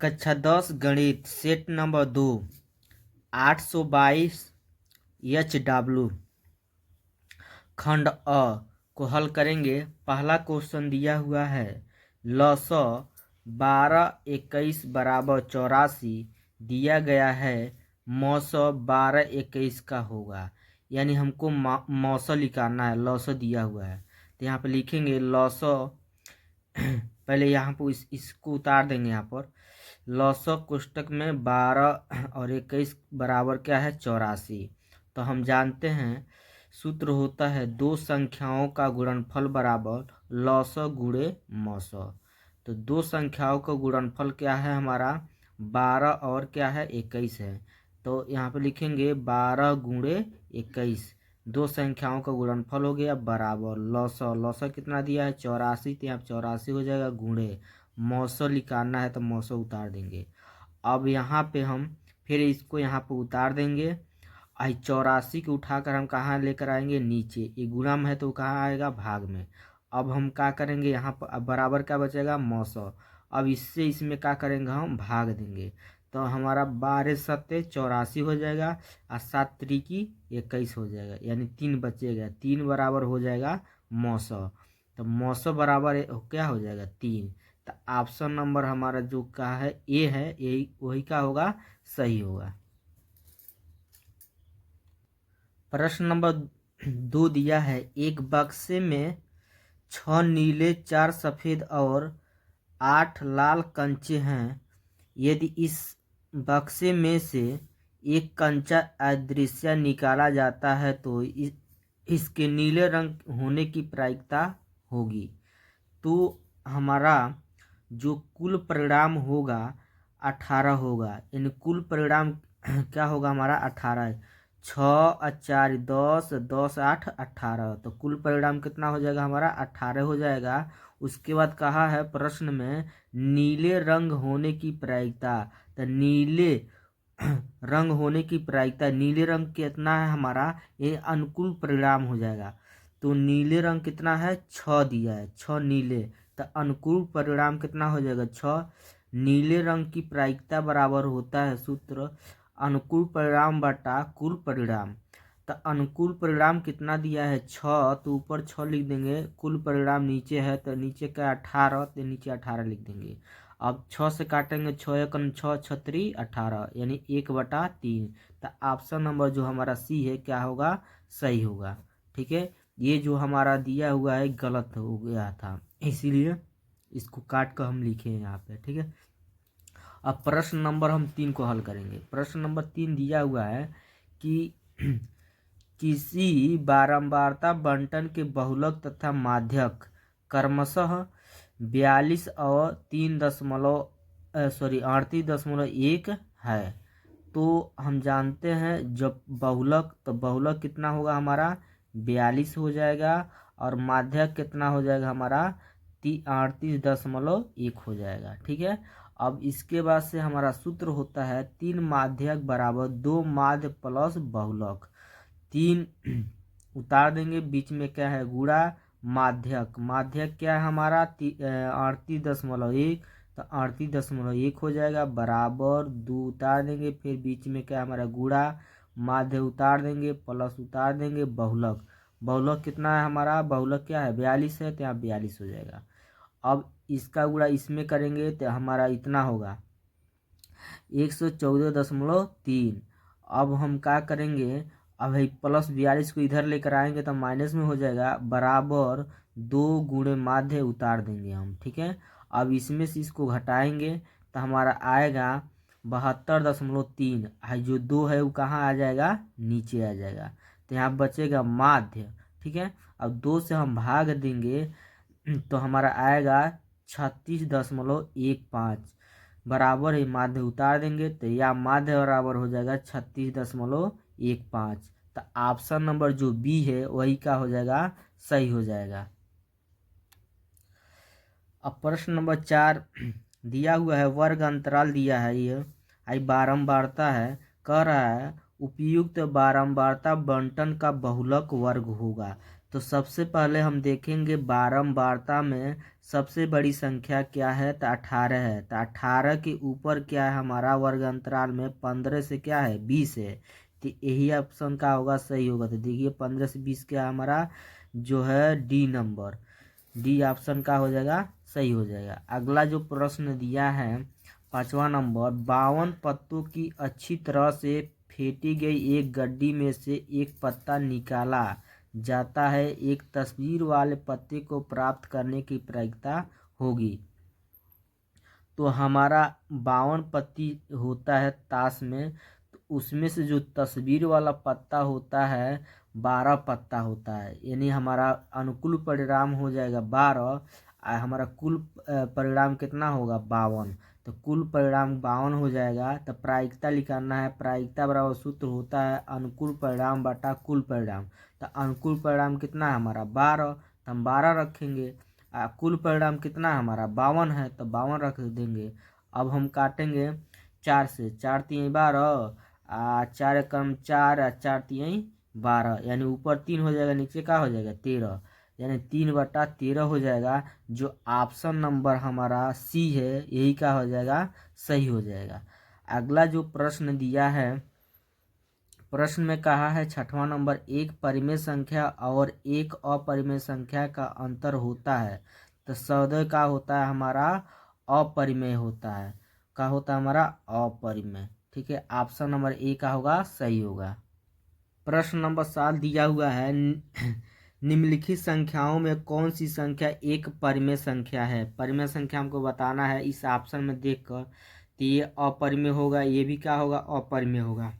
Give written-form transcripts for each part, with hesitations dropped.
कक्षा 10 गणित set number 2 822 HW खंड अ को हल करेंगे। पहला क्वेश्चन दिया हुआ है लसअ 12 21 बराबर 84 दिया गया है। मौसअ 12 21 का होगा, यानी हमको मौसअ निकालना है। लसअ दिया हुआ है तो यहाँ पे लिखेंगे लसअ पहले यहाँ पर इसको उतार देंगे। यहाँ पर लसअ कोष्टक में 12 और 21 बराबर क्या है 84। तो हम जानते हैं सूत्र होता है दो संख्याओं का गुणनफल बराबर लसअ गुणे मौसअ। तो दो संख्याओं का गुणनफल क्या है हमारा 12 और क्या है 21 है। तो यहाँ पे लिखेंगे 12 गुणे 21, दो संख्याओं का गुणनफल हो गया बराबर लसअ। लसअ कितना दिया है 84, तो यहाँ 84 हो जाएगा गुणे मौसअ निकालना है तो मौसअ उतार देंगे। अब यहाँ पे हम फिर इसको यहाँ पे उतार देंगे। 84 को उठाकर हम कहाँ लेकर आएंगे नीचे, ये गुणा में है तो कहाँ आएगा भाग में। अब हम क्या करेंगे यहाँ पर अब बराबर क्या बचेगा मौसअ। अब इससे इसमें क्या करेंगे हम भाग देंगे तो हमारा 12 सत्ते 84 हो जाएगा और 7 त्रिकी 21 हो जाएगा, यानी 3 बचेगा। 3 बराबर हो जाएगा मौसअ। तो मौसअ बराबर क्या हो जाएगा 3। तो ऑप्शन नंबर हमारा जो का है ए है, यही वही का होगा सही होगा। प्रश्न नंबर 2 दिया है एक बक्से में 6 नीले 4 सफ़ेद और 8 लाल कंचे हैं। यदि इस बक्से में से एक कंचा अदृश्य निकाला जाता है तो इसके नीले रंग होने की प्रायिकता होगी। तो हमारा जो कुल परिणाम होगा 18 होगा, यानी कुल परिणाम क्या होगा हमारा 18। 6 4 10 10 8 18, तो कुल परिणाम कितना हो जाएगा हमारा 18 हो जाएगा। उसके बाद कहा है प्रश्न में नीले रंग होने की प्रायिकता। तो नीले रंग होने की प्रायिकता, नीले रंग कितना है हमारा ये अनुकूल परिणाम हो जाएगा। तो नीले रंग कितना है 6 दिया है, 6 नीले, तो अनुकूल परिणाम कितना हो जाएगा 6। नीले रंग की प्रायिकता बराबर होता है सूत्र अनुकूल परिणाम बटा कुल परिणाम। तो अनुकूल परिणाम कितना दिया है 6, तो ऊपर 6 लिख देंगे। कुल परिणाम नीचे है तो नीचे का 18, तो नीचे 18 लिख देंगे। अब 6 से काटेंगे 6 एकम 6 छत्री 18, यानी 1/3। तो ऑप्शन नंबर जो हमारा सी है क्या होगा सही होगा। ठीक है, ये जो हमारा दिया हुआ है गलत हो गया था, इसीलिए इसको काट कर हम लिखे हैं यहाँ पे। ठीक है, अब प्रश्न नंबर हम 3 को हल करेंगे। प्रश्न नंबर 3 दिया हुआ है कि किसी बारंबारता बंटन के बहुलक तथा माध्यक क्रमशः 42 और 38.1 है। तो हम जानते हैं जब बहुलक, तो बहुलक कितना होगा हमारा 42 हो जाएगा और माध्यक कितना हो जाएगा हमारा 38.1 हो जाएगा। ठीक है, अब इसके बाद से हमारा सूत्र होता है 3 माध्यक बराबर 2 माध्य प्लस बहुलक। 3 उतार देंगे, बीच में क्या है गुणा माध्यक। माध्यक क्या है हमारा 38.1, तो 38.1 हो जाएगा बराबर 2 उतार देंगे, फिर बीच में क्या हमारा गुणा माध्य उतार देंगे प्लस उतार देंगे बहुलक। बहुलक कितना है हमारा, बहुलक क्या है 42 है, तो यहाँ 42 हो जाएगा। अब इसका गुणा इसमें करेंगे तो हमारा इतना होगा 114.3। अब हम क्या करेंगे, अब भाई प्लस 42 को इधर लेकर आएंगे तो माइनस में हो जाएगा बराबर 2 गुणे माध्य उतार देंगे हम। ठीक है, अब इसमें से इसको घटाएंगे तो हमारा आएगा 72.3। जो 2 है वो कहाँ आ जाएगा नीचे आ जाएगा, तो यहाँ बचेगा माध्य। ठीक है, अब 2 से हम भाग देंगे तो हमारा आएगा 36.15 बराबर है माध्य उतार देंगे तो या माध्य बराबर हो जाएगा 36.15। तो ऑप्शन नंबर जो बी है वही का हो जाएगा सही हो जाएगा। अब प्रश्न नंबर 4 दिया हुआ है वर्ग अंतराल दिया है, ये आई बारंबारता है, कह रहा है उपयुक्त बारंबारता बंटन का बहुलक वर्ग होगा। तो सबसे पहले हम देखेंगे बारंबारता में सबसे बड़ी संख्या क्या है, तो 18 है। तो 18 के ऊपर क्या है हमारा वर्ग अंतराल में 15 से क्या है 20 है। तो यही ऑप्शन का होगा, सही होगा। तो देखिए 15 से 20 क्या है हमारा जो है डी नंबर, डी ऑप्शन का हो जाएगा, सही हो जाएगा। अगला जो प्रश्न दिया है 5वां नंबर, 52 पत्तों की अच्छी तरह से फेंटी गई एक गड्डी में से एक पत्ता निकाला जाता है, एक तस्वीर वाले पत्ते को प्राप्त करने की प्रक्रिया होगी। तो हमारा 52 पत्ती होता है ताश में, तो उसमें से जो तस्वीर वाला पत्ता होता है 12 पत्ता होता है, यानी हमारा अनुकूल परिणाम हो जाएगा 12। हमारा कुल परिणाम कितना होगा 52। तो कुल परिणाम 52 हो जाएगा। तो प्रायिकता निकालना है, प्रायिकता बराबर सूत्र होता है अनुकूल परिणाम बटा कुल परिणाम। तो अनुकूल परिणाम कितना है हमारा 12, तो हम 12 रखेंगे। कुल परिणाम कितना है हमारा 52 है, तो 52 रख देंगे। अब हम काटेंगे 4 से, 4 तिहाई 12, 4 एकम 4, 4 तिहाई 12, यानी ऊपर 3 हो जाएगा, नीचे का हो जाएगा 13, यानी 3/13 हो जाएगा। जो ऑप्शन नंबर हमारा सी है यही का हो जाएगा, सही हो जाएगा। अगला जो प्रश्न दिया है, प्रश्न में कहा है 6वां नंबर, एक परिमेय संख्या और एक अपरिमेय संख्या का अंतर होता है, तो सदैव का होता है हमारा अपरिमेय होता है, का होता है हमारा अपरिमेय। ठीक है, ऑप्शन नंबर ए का होगा, सही होगा। प्रश्न नंबर 7 दिया हुआ है, निम्नलिखित संख्याओं में कौन सी संख्या एक परिमेय संख्या है। परिमेय संख्या हमको बताना है इस ऑप्शन में देखकर। तो ये अपरिमेय होगा, ये भी क्या होगा अपरिमेय होगा,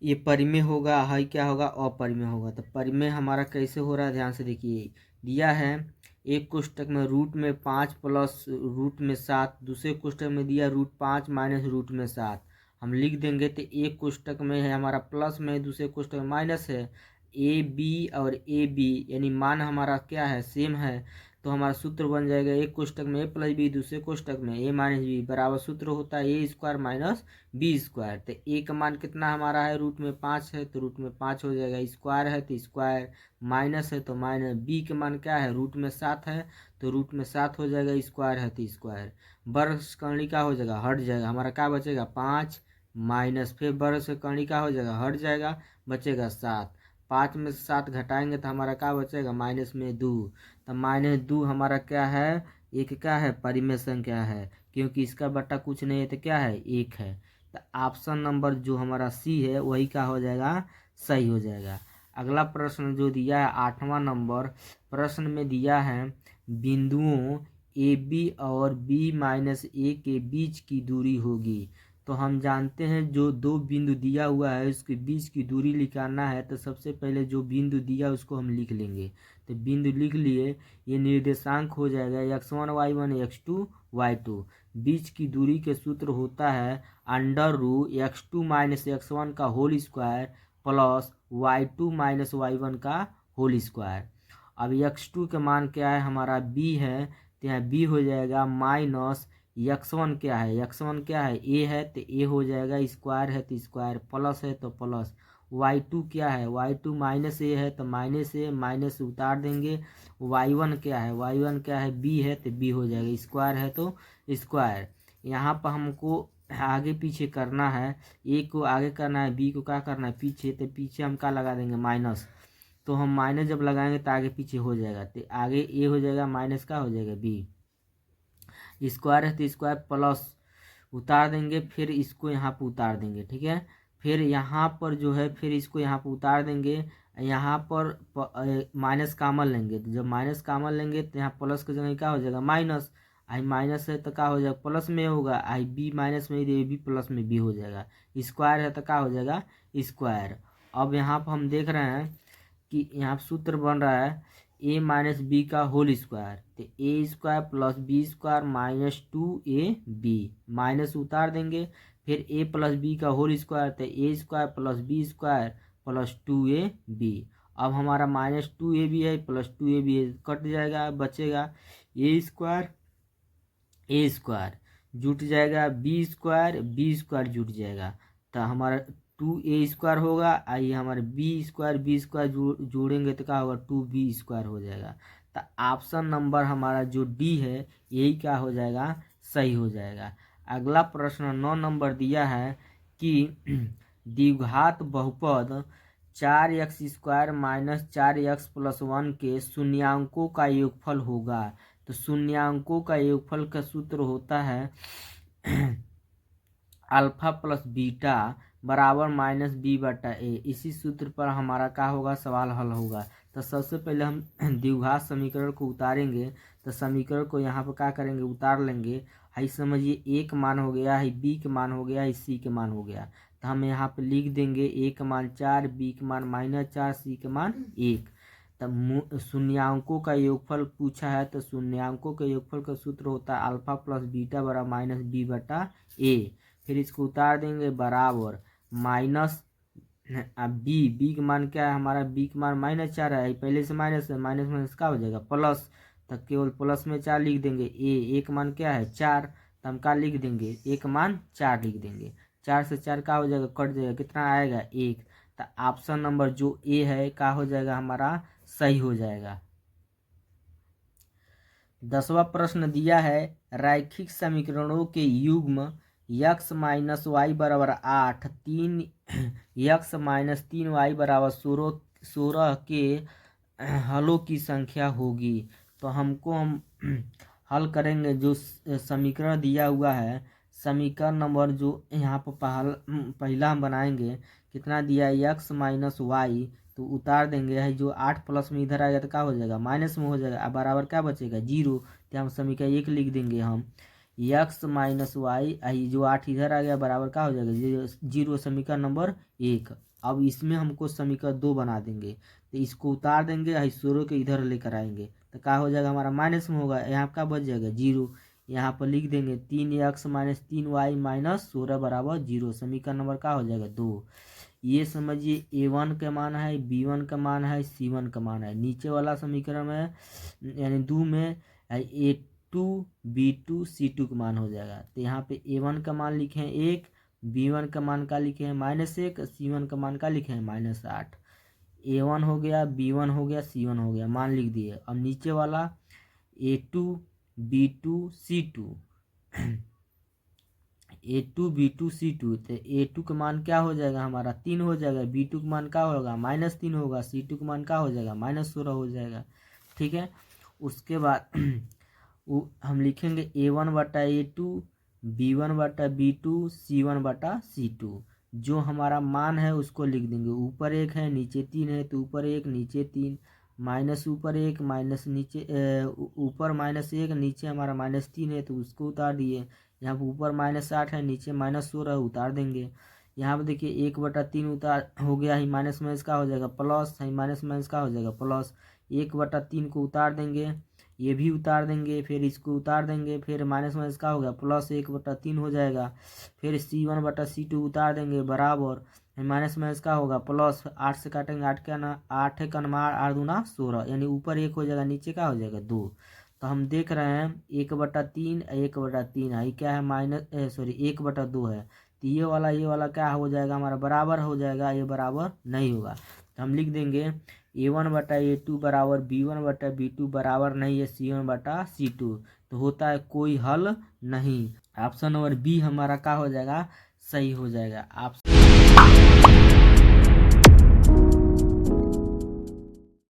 ये परिमेय होगा, हाई क्या होगा अपरिमेय होगा। तो परिमेय हमारा कैसे हो रहा है ध्यान से देखिए। दिया है एक कोष्टक में रूट में 5 प्लस रूट में 7, दूसरे कोष्टक में दिया रूट 5 माइनस रूट में 7। हम लिख देंगे तो एक कोष्टक में है हमारा प्लस में, दूसरे कोष्टक में माइनस है। ए बी और ए बी यानी मान हमारा क्या है सेम है, तो हमारा सूत्र बन जाएगा एक कोष्टक में ए प्लस बी, दूसरे कोष्टक में ए माइनस बी बराबर सूत्र होता है ए स्क्वायर माइनस बी स्क्वायर। तो ए का मान कितना हमारा है रूट में 5 है, तो रूट में 5 हो जाएगा, स्क्वायर है तो स्क्वायर, माइनस है तो माइनस, बी के मान क्या है रूट में 7 है, तो रूट में 7 हो जाएगा, स्क्वायर है तो स्क्वायर। वर्ग करनी का हो जाएगा हट जाएगा, हमारा क्या बचेगा 5 माइनस, फिर वर्ग से करनी का हो जाएगा हट जाएगा, बचेगा 7। 5 में से 7 घटाएंगे तो हमारा क्या बचेगा माइनस में 2। तो -2 हमारा क्या है, एक क्या है परिमेय संख्या है, क्योंकि इसका बट्टा कुछ नहीं है तो क्या है 1 है। तो ऑप्शन नंबर जो हमारा सी है वही का हो जाएगा, सही हो जाएगा। अगला प्रश्न जो दिया है 8वां नंबर, प्रश्न में दिया है बिंदुओं ए बी और बी माइनस ए के बीच की दूरी होगी। तो हम जानते हैं जो दो बिंदु दिया हुआ है उसके बीच की दूरी निकालना है, तो सबसे पहले जो बिंदु दिया उसको हम लिख लेंगे। तो बिंदु लिख लिए, ये निर्देशांक हो जाएगा x1 y1 x2 y2। बीच की दूरी के सूत्र होता है √x2 माइनस x1 का whole square plus y2 minus y1 का होल स्क्वायर। अब x2 के मान क्या है हमारा b है, तो यहाँ b हो जाएगा माइनस x1 क्या है, x1 क्या है a है, तो a हो जाएगा, स्क्वायर है तो स्क्वायर, प्लस है तो प्लस। y2 क्या है, y2 माइनस a है तो माइनस a, माइनस उतार देंगे। y1 क्या है, y1 क्या है b है तो b हो जाएगा, स्क्वायर है तो स्क्वायर। यहाँ पर हमको आगे पीछे करना है, a को आगे करना है, b को क्या करना है पीछे, तो पीछे हम क्या लगा देंगे माइनस। तो हम माइनस जब लगाएंगे तो आगे पीछे हो जाएगा, तो आगे a हो जाएगा माइनस का हो जाएगा b, स्क्वायर है तो स्क्वायर प्लस उतार देंगे, फिर इसको यहाँ पर उतार देंगे। ठीक है, फिर यहाँ पर जो है फिर इसको यहाँ पर उतार देंगे, यहाँ पर माइनस कामन लेंगे, तो जब माइनस कामन लेंगे तो यहाँ प्लस की जगह क्या हो जाएगा माइनस, आई माइनस है तो क्या हो जाएगा प्लस में होगा, आई बी माइनस में ही बी प्लस में बी हो जाएगा, स्क्वायर है तो क्या हो जाएगा स्क्वायर। अब यहाँ पर हम देख रहे हैं कि यहाँ सूत्र बन रहा है a माइनस बी का होल स्क्वायर, तो A square plus B square minus 2ab, minus उतार देंगे, फिर a प्लस बी का होल स्क्वायर, तो A square plus B square plus 2ab। अब हमारा -2ab है प्लस 2ab है, कट जाएगा, बचेगा a स्क्वायर जुट जाएगा, बी स्क्वायर जुट जाएगा, तो हमारा 2a² होगा। आइए हमारे b² जोड़ेंगे तो क्या होगा 2b² हो जाएगा। तो ऑप्शन नंबर हमारा जो डी है यही क्या हो जाएगा, सही हो जाएगा। अगला प्रश्न 9 नंबर दिया है कि द्विघात बहुपद 4x² माइनस 4x+1 के शून्यांकों का योगफल होगा। तो शून्यांकों का योगफल का सूत्र होता है अल्फा प्लस बीटा बराबर माइनस b/a। इसी सूत्र पर हमारा क्या होगा, सवाल हल होगा। तो सबसे पहले हम द्विघात समीकरण को उतारेंगे। तो समीकरण को यहाँ पर क्या करेंगे, उतार लेंगे। हाई समझिए a का मान हो गया, हाई b का मान हो गया, हाई c का मान हो गया। तो हम यहाँ पे लिख देंगे a का मान 4, b का मान -4, c का मान 1। तब शून्यांकों का योगफल पूछा है, तो शून्यांकों के योगफल का सूत्र होता है अल्फा प्लस बीटा बराबर माइनस b/a। फिर इसको उतार देंगे बराबर माइनस बी का मान क्या है हमारा, बी का मान -4 है, पहले से माइनस है, माइनस माइनस क्या हो जाएगा प्लस। तब केवल प्लस में 4 लिख देंगे। ए का मान क्या है 4, तो हम क्या लिख देंगे, ए का मान 4 लिख देंगे। 4 से 4 क्या हो जाएगा, कट जाएगा, कितना आएगा 1। तो ऑप्शन नंबर जो ए है क्या हो जाएगा हमारा, सही हो जाएगा। 10वां प्रश्न दिया है रैखिक समीकरणों के युग्म x माइनस वाई बराबर 8, 3x माइनस 3y बराबर 16 के हलों की संख्या होगी। तो हम हल करेंगे। जो समीकरण दिया हुआ है, समीकरण नंबर जो यहाँ पर पहला हम बनाएंगे, कितना दिया है x माइनस वाई, तो उतार देंगे। है जो 8 प्लस में इधर आएगा तो क्या हो जाएगा, माइनस में हो जाएगा। अब बराबर क्या बचेगा 0। तो हम समीकरण 1 लिख देंगे हम x माइनस वाई, जो 8 इधर आ गया बराबर क्या हो जाएगा 0। समीकरण नंबर 1। अब इसमें हमको समीकरण 2 बना देंगे। तो इसको उतार देंगे, 16 के इधर लेकर आएंगे तो क्या हो जाएगा हमारा, माइनस में होगा, यहाँ क्या बच जाएगा 0। यहाँ पर लिख देंगे 3x माइनस 3y माइनस 16 बराबर 0। समीकरण नंबर क्या हो जाएगा 2। ये समझिए a1 का मान है, b1 का मान है, c1 का मान है। नीचे वाला समीकरण में यानी 2 में a2 b2 c2 का मान हो जाएगा। तो यहाँ पे a1 का मान लिखे हैं 1, b1 का मान का लिखे हैं -1, c1 का मान का लिखे हैं -8। a1 हो गया, b1 हो गया, c1 हो गया, मान लिख दिए। अब नीचे वाला a2 b2 c2 a2 b2 c2, तो a2 का मान क्या हो जाएगा हमारा 3 हो जाएगा, b2 का मान क्या होगा -3 होगा, c2 का मान क्या हो जाएगा -16 हो जाएगा। ठीक है। उसके बाद हम लिखेंगे a1/a2 b1/b2 c1/c2। जो हमारा मान है उसको लिख देंगे। ऊपर 1 है नीचे 3 है, तो ऊपर 1 नीचे 3, माइनस ऊपर 1 माइनस नीचे ऊपर -1 नीचे हमारा -3 है, तो उसको उतार दिए। यहाँ पर ऊपर -8 है, नीचे -16 उतार देंगे। यहाँ पर देखिए 1/3 उतार हो गया ही, माइनस माइनस का हो जाएगा प्लस, है माइनस माइनस का हो जाएगा प्लस। 1/3 को उतार देंगे, ये भी उतार देंगे, फिर इसको उतार देंगे, फिर माइनस माइनस का हो गया प्लस 1/3 हो जाएगा। फिर c1/c2 उतार देंगे बराबर, माइनस माइनस का होगा प्लस। 8 से काटेंगे, 8 का ना 8 का नंबर 8 दूना 16, यानी ऊपर 1 हो जाएगा, नीचे का हो जाएगा 2। तो हम देख रहे हैं 1/3 1/3 है, क्या है सॉरी 1/2 है। तो ये वाला क्या हो जाएगा हमारा, बराबर हो जाएगा, ये बराबर नहीं होगा। तो हम लिख देंगे a1/a2 बराबर b1/b2 बराबर नहीं है c1/c2। तो होता है कोई हल नहीं। ऑप्शन नंबर बी हमारा क्या हो जाएगा, सही हो जाएगा। ऑप्शन